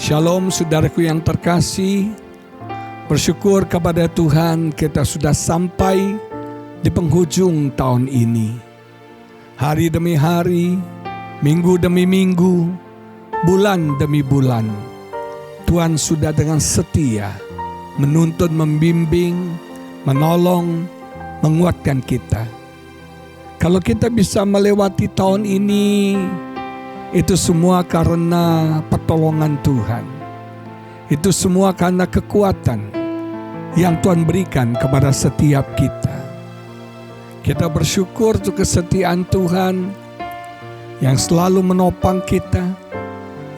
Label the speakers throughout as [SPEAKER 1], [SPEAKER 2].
[SPEAKER 1] Shalom saudaraku yang terkasih, bersyukur kepada Tuhan kita sudah sampai di penghujung tahun ini. Hari demi hari, minggu demi minggu, bulan demi bulan, Tuhan sudah dengan setia menuntun, membimbing, menolong, menguatkan kita. Kalau kita bisa melewati tahun ini, itu semua karena pertolongan Tuhan. Itu semua karena kekuatan yang Tuhan berikan kepada setiap kita. Kita bersyukur untuk kesetiaan Tuhan yang selalu menopang kita,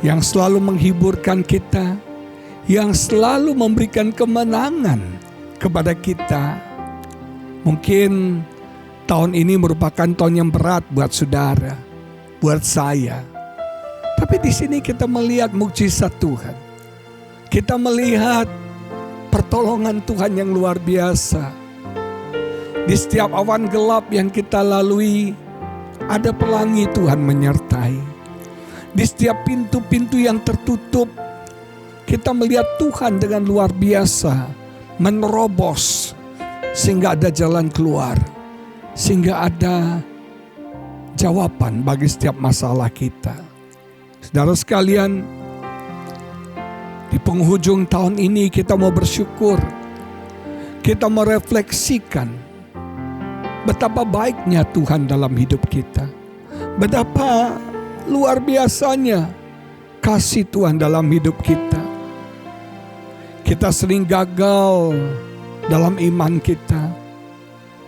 [SPEAKER 1] yang selalu menghiburkan kita, yang selalu memberikan kemenangan kepada kita. Mungkin tahun ini merupakan tahun yang berat buat saudara, buat saya. Tapi di sini kita melihat mukjizat Tuhan. Kita melihat pertolongan Tuhan yang luar biasa. Di setiap awan gelap yang kita lalui, ada pelangi Tuhan menyertai. Di setiap pintu-pintu yang tertutup, kita melihat Tuhan dengan luar biasa menerobos sehingga ada jalan keluar, sehingga ada jawaban bagi setiap masalah kita. Saudara sekalian, di penghujung tahun ini kita mau bersyukur. Kita merefleksikan betapa baiknya Tuhan dalam hidup kita. Betapa luar biasanya kasih Tuhan dalam hidup kita. Kita sering gagal dalam iman kita,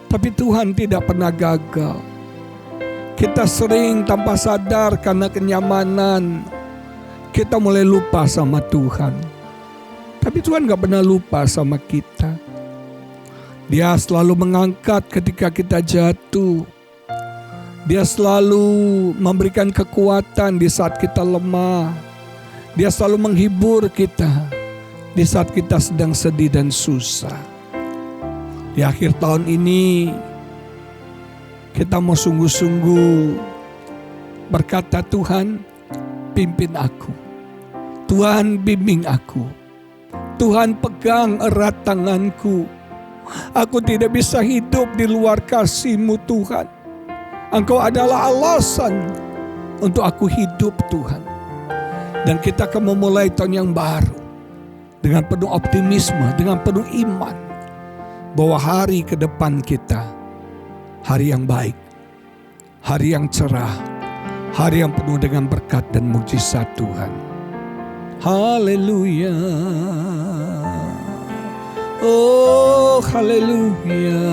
[SPEAKER 1] tapi Tuhan tidak pernah gagal. Kita sering tanpa sadar karena kenyamanan, kita mulai lupa sama Tuhan. Tapi Tuhan gak pernah lupa sama kita. Dia selalu mengangkat ketika kita jatuh. Dia selalu memberikan kekuatan di saat kita lemah. Dia selalu menghibur kita di saat kita sedang sedih dan susah. Di akhir tahun ini, kita mau sungguh-sungguh berkata, Tuhan pimpin aku, Tuhan bimbing aku, Tuhan pegang erat tanganku. Aku tidak bisa hidup di luar kasih-Mu Tuhan. Engkau adalah alasan untuk aku hidup Tuhan. Dan kita akan memulai tahun yang baru dengan penuh optimisme, dengan penuh iman bahwa hari ke depan kita hari yang baik, hari yang cerah, hari yang penuh dengan berkat dan mukjizat Tuhan. Haleluya. Oh, haleluya.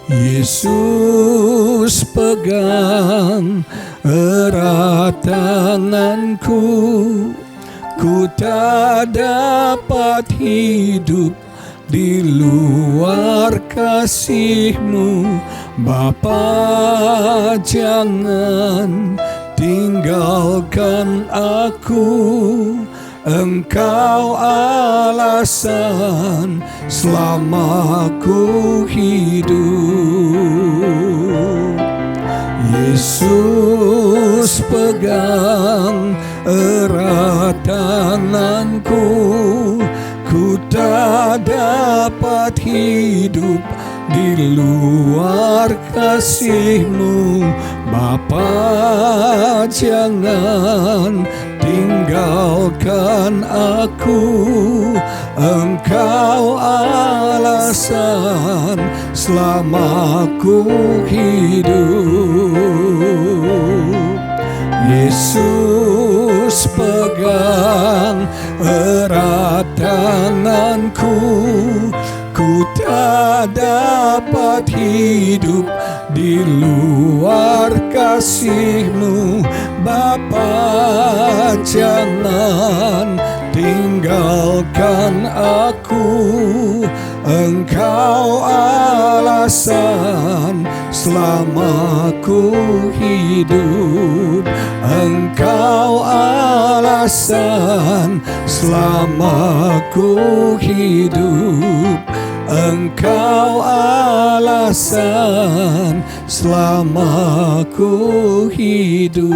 [SPEAKER 1] Yesus pegang erat tanganku, ku tak dapat hidup di luar kasih-Mu. Bapa, jangan tinggalkan aku. Engkau alasan selama ku hidup. Yesus pegang erat tanganku, ku tak dapat hidup di luar kasih-Mu. Bapa, jangan tinggalkan aku. Engkau alasan selama ku hidup. Yesus pegang erat tanganku, ku tak dapat hidup di luar kasih-Mu. Bapa, jangan tinggalkan aku. Engkau alasan selama ku hidup. Engkau alasan selama ku hidup. Engkau alasan selama ku hidup.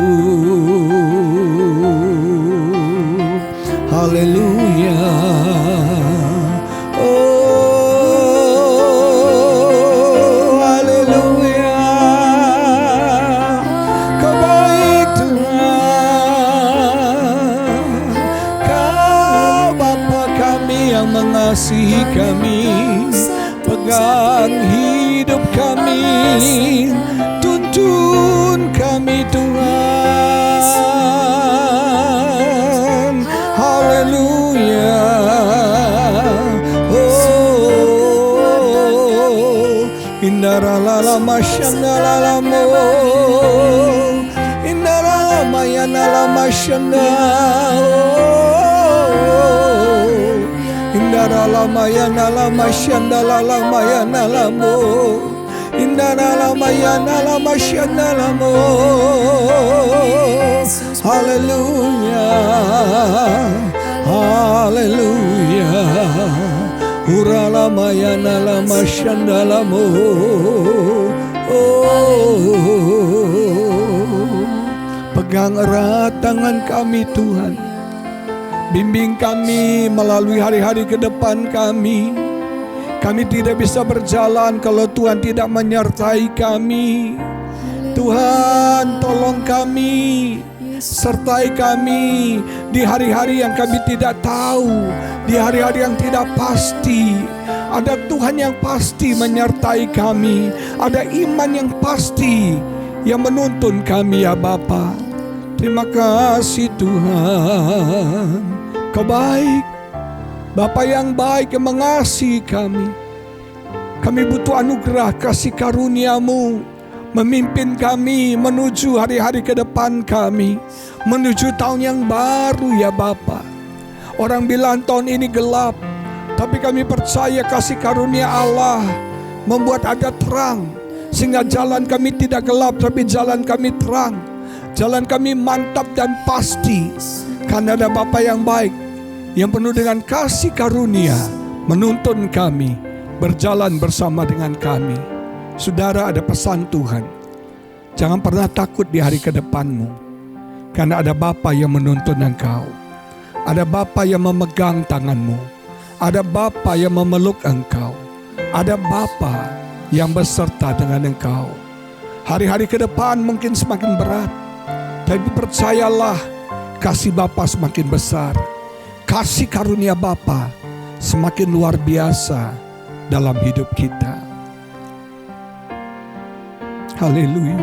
[SPEAKER 1] mengasihi kami. Pegang hidup kami, tuntun kami Tuhan. Haleluya. Indarala masyandalalamo, indarala mayanala masyanda, indarala mayanala masyandalalala mayanalamo, indarala mayanala masyandalamo. Haleluya, haleluya. Urala mayanala masyandalamo. Pegang erat tangan kami Tuhan. Bimbing kami melalui hari-hari ke depan kami. Kami tidak bisa berjalan kalau Tuhan tidak menyertai kami. Tuhan, tolong kami, sertai kami di hari-hari yang kami tidak tahu, di hari-hari yang tidak pasti. Ada Tuhan yang pasti menyertai kami, ada iman yang pasti yang menuntun kami ya Bapa. Terima kasih Tuhan, Kau baik, Bapa yang baik yang mengasihi kami. Kami butuh anugerah kasih karunia-Mu, memimpin kami menuju hari-hari ke depan kami, menuju tahun yang baru ya Bapa. Orang bilang tahun ini gelap, tapi kami percaya kasih karunia Allah membuat ada terang, sehingga jalan kami tidak gelap tapi jalan kami terang. Jalan kami mantap dan pasti, karena ada Bapa yang baik, yang penuh dengan kasih karunia, menuntun kami, berjalan bersama dengan kami. Saudara, ada pesan Tuhan. Jangan pernah takut di hari ke depanmu, karena ada Bapa yang menuntun engkau. Ada Bapa yang memegang tanganmu. Ada Bapa yang memeluk engkau. Ada Bapa yang beserta dengan engkau. Hari-hari ke depan mungkin semakin berat, tapi percayalah, kasih Bapa semakin besar. Kasih karunia Bapa semakin luar biasa dalam hidup kita. Haleluya.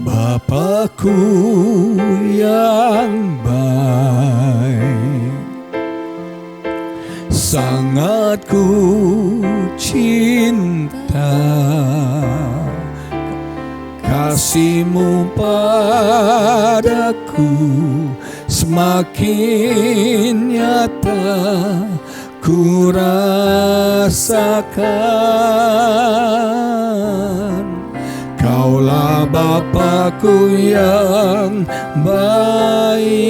[SPEAKER 1] Bapakku yang baik, sangat ku cinta. Kasih-Mu padaku semakin nyata ku rasakan. Kaulah Bapakku yang baik,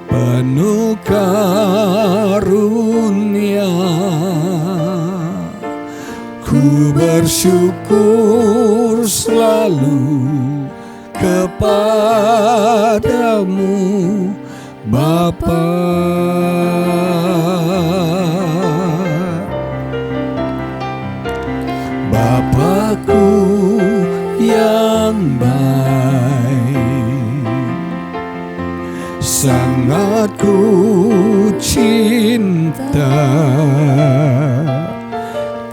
[SPEAKER 1] penuh karunia. Ku bersyukur selalu kepadamu Bapa. Bapakku yang baik, sangat ku cinta.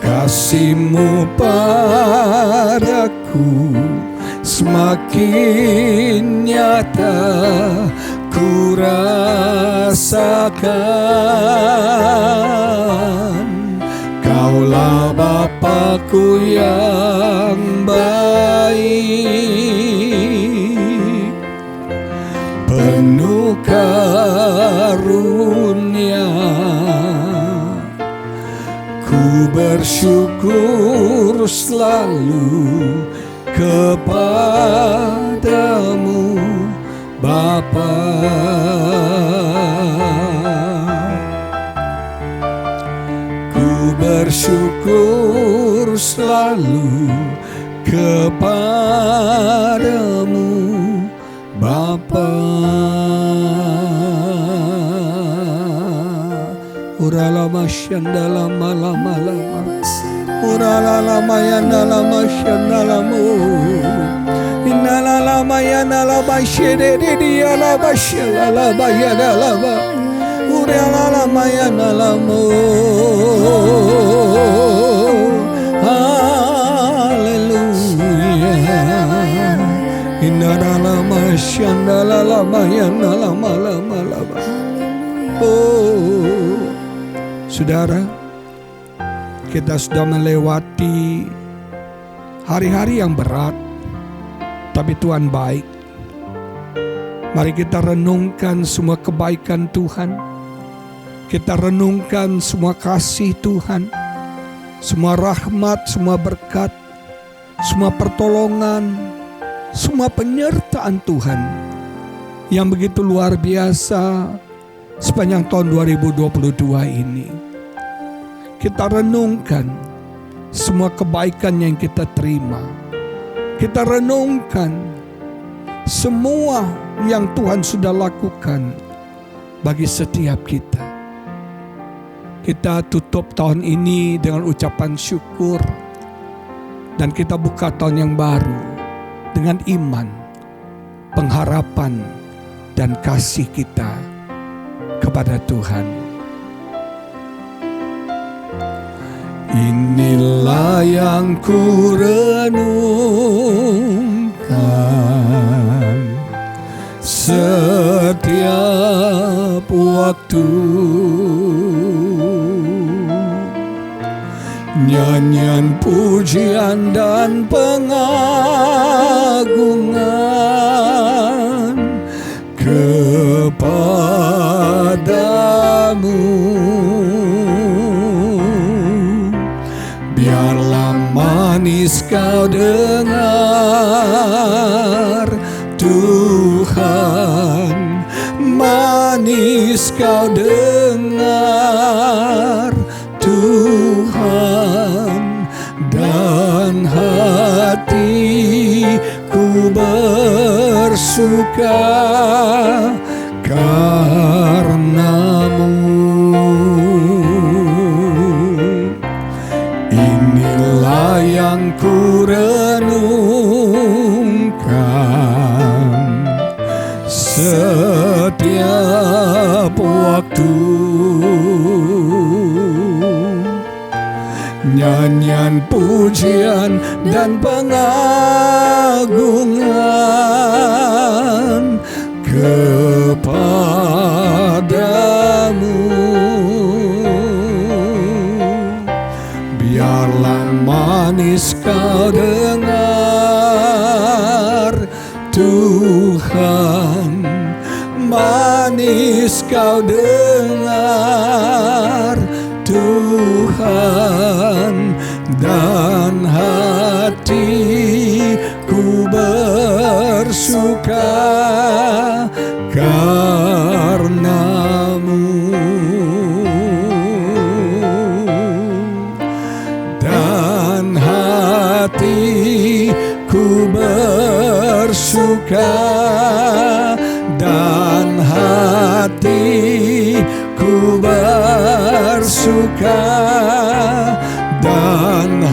[SPEAKER 1] Kasih-Mu padaku semakin nyata ku rasakan. Kaulah Bapakku yang baik, penuh karunia. Ku bersyukur selalu kepadamu Bapa. Ku bersyukur selalu kepadamu Bapa. Urala masyandala malama, urala lama yandala masyandalamu, Nalalama ya nalaba shere dia laba shalalaba ya nalaba. Urialalama ya nalamo. Haleluya. Inaralama shandalalama ya nalama lama lama. Oh, saudara, kita sudah melewati hari-hari yang berat, tapi Tuhan baik. Mari kita renungkan semua kebaikan Tuhan. Kita renungkan semua kasih Tuhan, semua rahmat, semua berkat, semua pertolongan, semua penyertaan Tuhan yang begitu luar biasa sepanjang tahun 2022 ini. Kita renungkan semua kebaikan yang kita terima. Kita renungkan semua yang Tuhan sudah lakukan bagi setiap kita. Kita tutup tahun ini dengan ucapan syukur, dan kita buka tahun yang baru dengan iman, pengharapan, dan kasih kita kepada Tuhan. Inilah yang ku renungkan setiap waktu, nyanyian pujian dan pengagungan kepadamu. Biarlah manis kau dengar Tuhan, manis kau dengar Tuhan, dan hatiku bersuka karenamu. Inilah yang ku renungkan setiap waktu, nyanyian pujian dan pengagungan kepadamu. Biarlah manis kau dengar Tuhan, manis kau dengar Tuhan, dan hatiku bersuka karenamu. Dan hatiku bersuka, dan hatiku bersuka, dan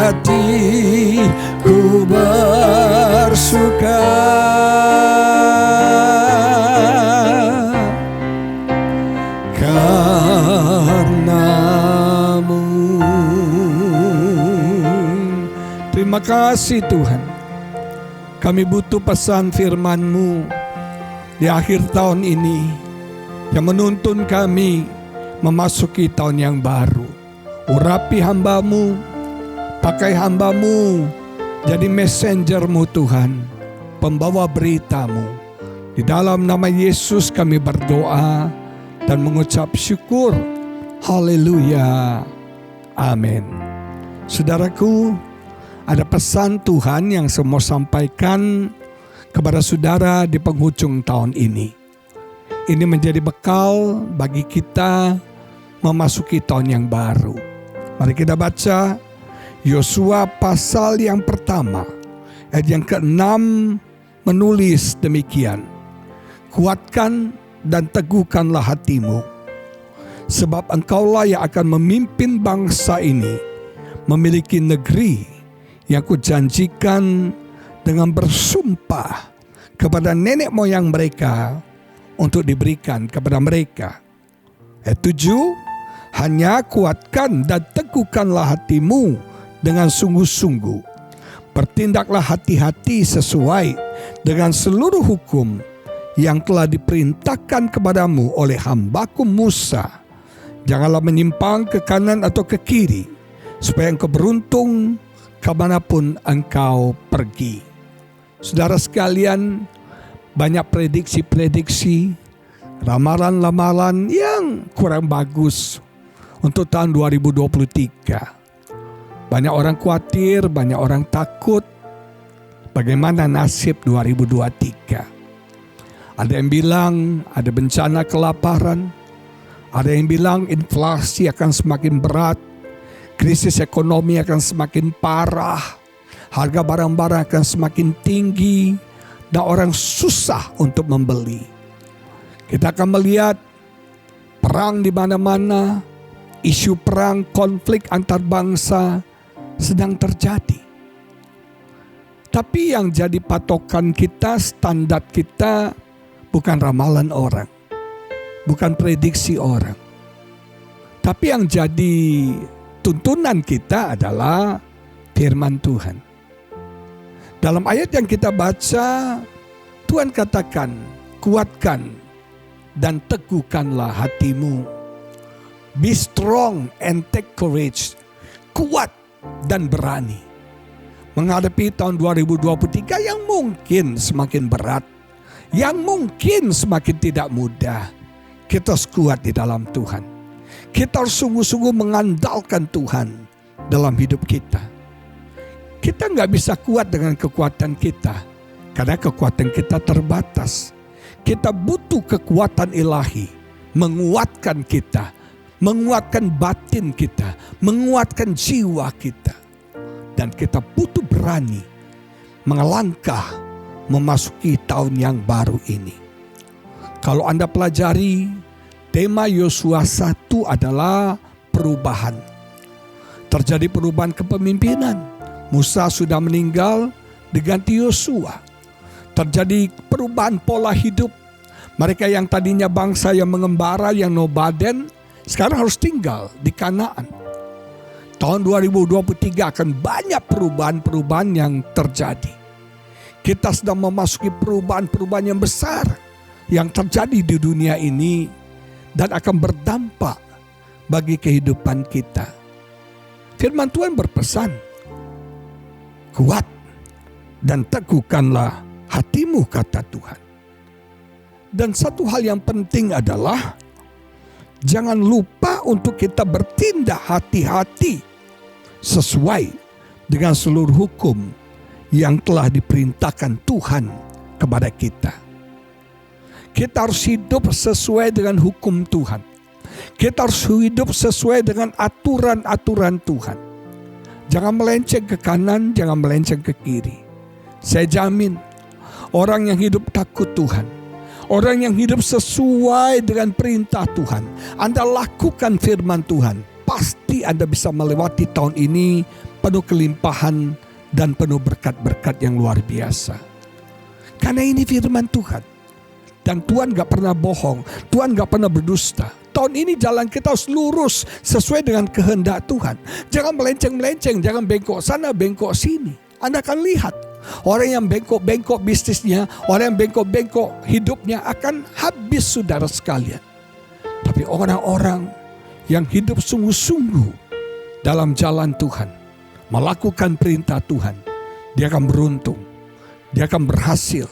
[SPEAKER 1] hatiku bersuka karenamu. Terima kasih Tuhan. Kami butuh pesan firman-Mu di akhir tahun ini yang menuntun kami memasuki tahun yang baru. Urapi hamba-Mu, pakai hamba-Mu jadi messenger-Mu Tuhan, pembawa berita-Mu. Di dalam nama Yesus kami berdoa dan mengucap syukur. Haleluya. Amin. Saudaraku, ada pesan Tuhan yang saya mau sampaikan kepada saudara di penghujung tahun ini. Ini menjadi bekal bagi kita memasuki tahun yang baru. Mari kita baca Yosua pasal yang pertama, ayat yang ke-6 menulis demikian. Kuatkan dan teguhkanlah hatimu, sebab engkaulah yang akan memimpin bangsa ini memiliki negeri yang kujanjikan dengan bersumpah kepada nenek moyang mereka untuk diberikan kepada mereka. Ayat 7, hanya kuatkan dan teguhkanlah hatimu dengan sungguh-sungguh. Bertindaklah hati-hati sesuai dengan seluruh hukum yang telah diperintahkan kepadamu oleh hambaku Musa. Janganlah menyimpang ke kanan atau ke kiri, supaya engkau beruntung kemanapun engkau pergi. Saudara sekalian, banyak prediksi-prediksi, ramalan-ramalan yang kurang bagus untuk tahun 2023. Banyak orang khawatir, banyak orang takut bagaimana nasib 2023. Ada yang bilang ada bencana kelaparan, ada yang bilang inflasi akan semakin berat, krisis ekonomi akan semakin parah, harga barang-barang akan semakin tinggi, dan orang susah untuk membeli. Kita akan melihat perang di mana-mana, isu perang, konflik antar bangsa sedang terjadi. Tapi yang jadi patokan kita, standar kita, bukan ramalan orang, bukan prediksi orang. Tapi yang jadi tuntunan kita adalah firman Tuhan. Dalam ayat yang kita baca, Tuhan katakan, kuatkan dan teguhkanlah hatimu. Be strong and take courage. Kuat dan berani menghadapi tahun 2023 yang mungkin semakin berat, yang mungkin semakin tidak mudah. Kita harus kuat di dalam Tuhan. Kita harus sungguh-sungguh mengandalkan Tuhan dalam hidup kita. Kita nggak bisa kuat dengan kekuatan kita, karena kekuatan kita terbatas. Kita butuh kekuatan ilahi, menguatkan kita, menguatkan batin kita, menguatkan jiwa kita. Dan kita butuh berani melangkah memasuki tahun yang baru ini. Kalau Anda pelajari, tema Yosua 1 adalah perubahan. Terjadi perubahan kepemimpinan. Musa sudah meninggal, diganti Yosua. Terjadi perubahan pola hidup. Mereka yang tadinya bangsa yang mengembara, yang nomaden, sekarang harus tinggal di Kanaan. Tahun 2023 akan banyak perubahan-perubahan yang terjadi. Kita sedang memasuki perubahan-perubahan yang besar yang terjadi di dunia ini dan akan berdampak bagi kehidupan kita. Firman Tuhan berpesan, kuat dan teguhkanlah hatimu, kata Tuhan. Dan satu hal yang penting adalah jangan lupa untuk kita bertindak hati-hati sesuai dengan seluruh hukum yang telah diperintahkan Tuhan kepada kita. Kita harus hidup sesuai dengan hukum Tuhan. Kita harus hidup sesuai dengan aturan-aturan Tuhan. Jangan melenceng ke kanan, jangan melenceng ke kiri. Saya jamin orang yang hidup takut Tuhan, orang yang hidup sesuai dengan perintah Tuhan, Anda lakukan firman Tuhan, pasti Anda bisa melewati tahun ini penuh kelimpahan dan penuh berkat-berkat yang luar biasa. Karena ini firman Tuhan. Dan Tuhan gak pernah bohong, Tuhan gak pernah berdusta. Tahun ini jalan kita harus lurus sesuai dengan kehendak Tuhan. Jangan melenceng-melenceng, jangan bengkok sana, bengkok sini. Anda akan lihat orang yang bengkok-bengkok bisnisnya, orang yang bengkok-bengkok hidupnya akan habis, saudara sekalian. Tapi orang-orang yang hidup sungguh-sungguh dalam jalan Tuhan, melakukan perintah Tuhan, dia akan beruntung, dia akan berhasil,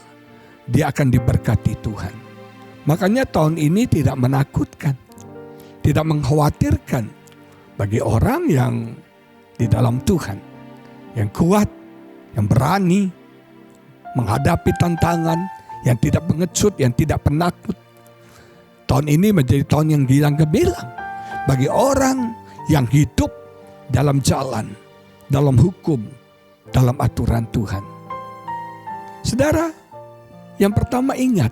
[SPEAKER 1] dia akan diberkati Tuhan. Makanya tahun ini tidak menakutkan, tidak mengkhawatirkan bagi orang yang di dalam Tuhan, yang kuat, yang berani menghadapi tantangan, yang tidak pengecut, yang tidak penakut. Tahun ini menjadi tahun yang gilang gemilang bagi orang yang hidup dalam jalan, dalam hukum, dalam aturan Tuhan. Saudara, yang pertama ingat,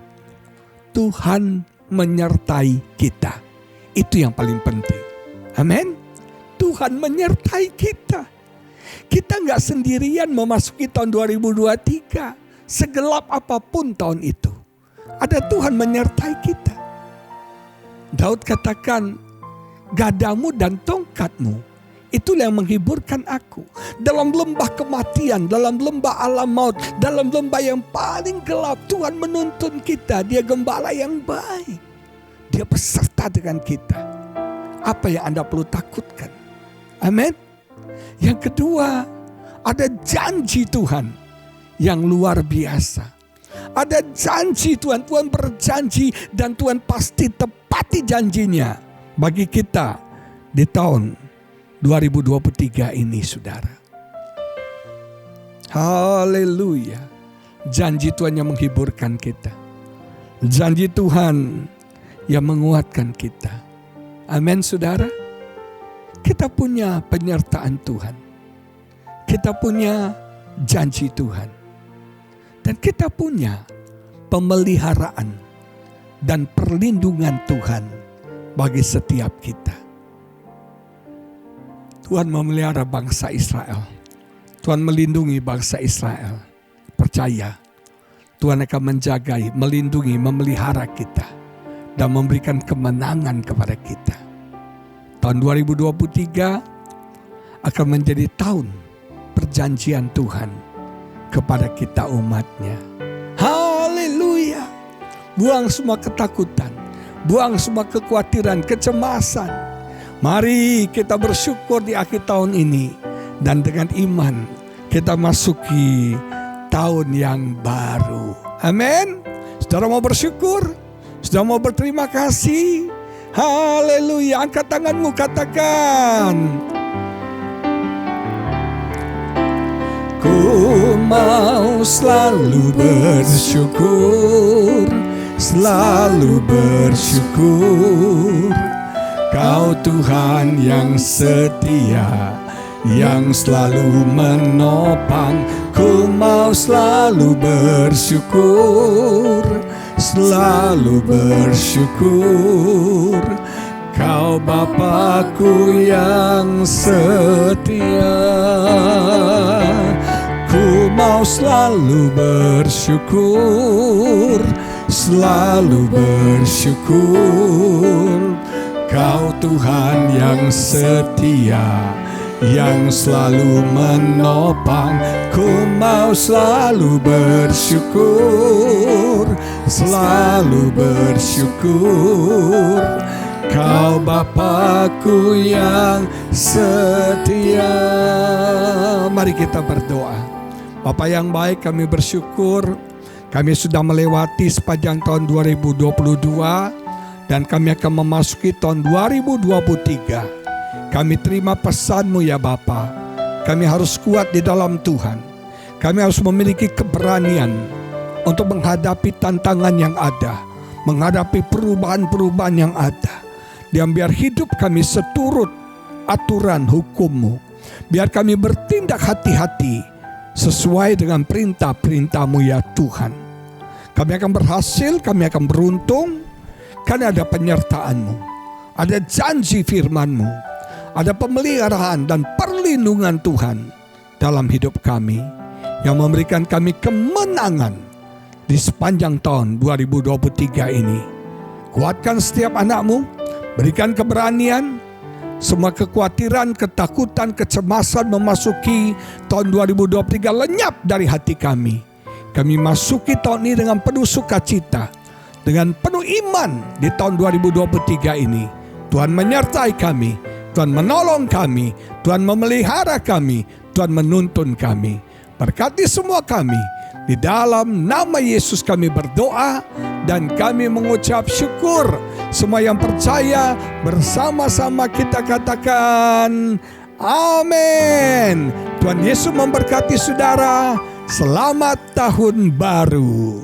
[SPEAKER 1] Tuhan menyertai kita. Itu yang paling penting. Amin. Tuhan menyertai kita. Kita nggak sendirian memasuki tahun 2023. Segelap apapun tahun itu, ada Tuhan menyertai kita. Daud katakan, gadamu dan tongkatmu, itulah yang menghiburkan aku. Dalam lembah kematian, dalam lembah alam maut, dalam lembah yang paling gelap, Tuhan menuntun kita. Dia gembala yang baik. Dia beserta dengan kita. Apa yang Anda perlu takutkan? Amin. Yang kedua, ada janji Tuhan yang luar biasa. Ada janji Tuhan. Tuhan berjanji dan Tuhan pasti tepati janjinya bagi kita di tahun 2023 ini, saudara. Haleluya. Janji Tuhan yang menghiburkan kita. Janji Tuhan yang menguatkan kita. Amin, saudara. Kita punya penyertaan Tuhan. Kita punya janji Tuhan. Dan kita punya pemeliharaan dan perlindungan Tuhan bagi setiap kita. Tuhan memelihara bangsa Israel. Tuhan melindungi bangsa Israel. Percaya, Tuhan akan menjagai, melindungi, memelihara kita. Dan memberikan kemenangan kepada kita. Tahun 2023 akan menjadi tahun perjanjian Tuhan kepada kita umatnya. Haleluya. Buang semua ketakutan. Buang semua kekhawatiran, kecemasan. Mari kita bersyukur di akhir tahun ini. Dan dengan iman kita masuki tahun yang baru. Amin. Saudara mau bersyukur? Saudara mau berterima kasih? Haleluya. Angkat tanganmu, katakan, ku mau selalu bersyukur, selalu bersyukur. Kau Tuhan yang setia, yang selalu menopang. Ku mau selalu bersyukur, selalu bersyukur. Kau Bapa-Ku yang setia. Ku mau selalu bersyukur, selalu bersyukur. Kau Tuhan yang setia, yang selalu menopang. Ku mau selalu bersyukur, selalu bersyukur. Kau Bapa-Ku yang setia. Mari kita berdoa. Bapa yang baik, kami bersyukur kami sudah melewati sepanjang tahun 2022 dan kami akan memasuki tahun 2023. Kami terima pesan-Mu ya Bapa. Kami harus kuat di dalam Tuhan. Kami harus memiliki keberanian untuk menghadapi tantangan yang ada, menghadapi perubahan-perubahan yang ada. Dan biar hidup kami seturut aturan hukum-Mu. Biar kami bertindak hati-hati sesuai dengan perintah-perintah-Mu ya Tuhan. Kami akan berhasil, kami akan beruntung, karena ada penyertaan-Mu. Ada janji firman-Mu. Ada pemeliharaan dan perlindungan Tuhan dalam hidup kami. Yang memberikan kami kemenangan di sepanjang tahun 2023 ini. Kuatkan setiap anak-Mu. Berikan keberanian, semua kekhawatiran, ketakutan, kecemasan memasuki tahun 2023 lenyap dari hati kami. Kami masuki tahun ini dengan penuh sukacita, dengan penuh iman di tahun 2023 ini. Tuhan menyertai kami, Tuhan menolong kami, Tuhan memelihara kami, Tuhan menuntun kami. Berkati semua kami. Di dalam nama Yesus kami berdoa dan kami mengucap syukur. Semua yang percaya bersama-sama kita katakan amin. Tuhan Yesus memberkati saudara. Selamat tahun baru.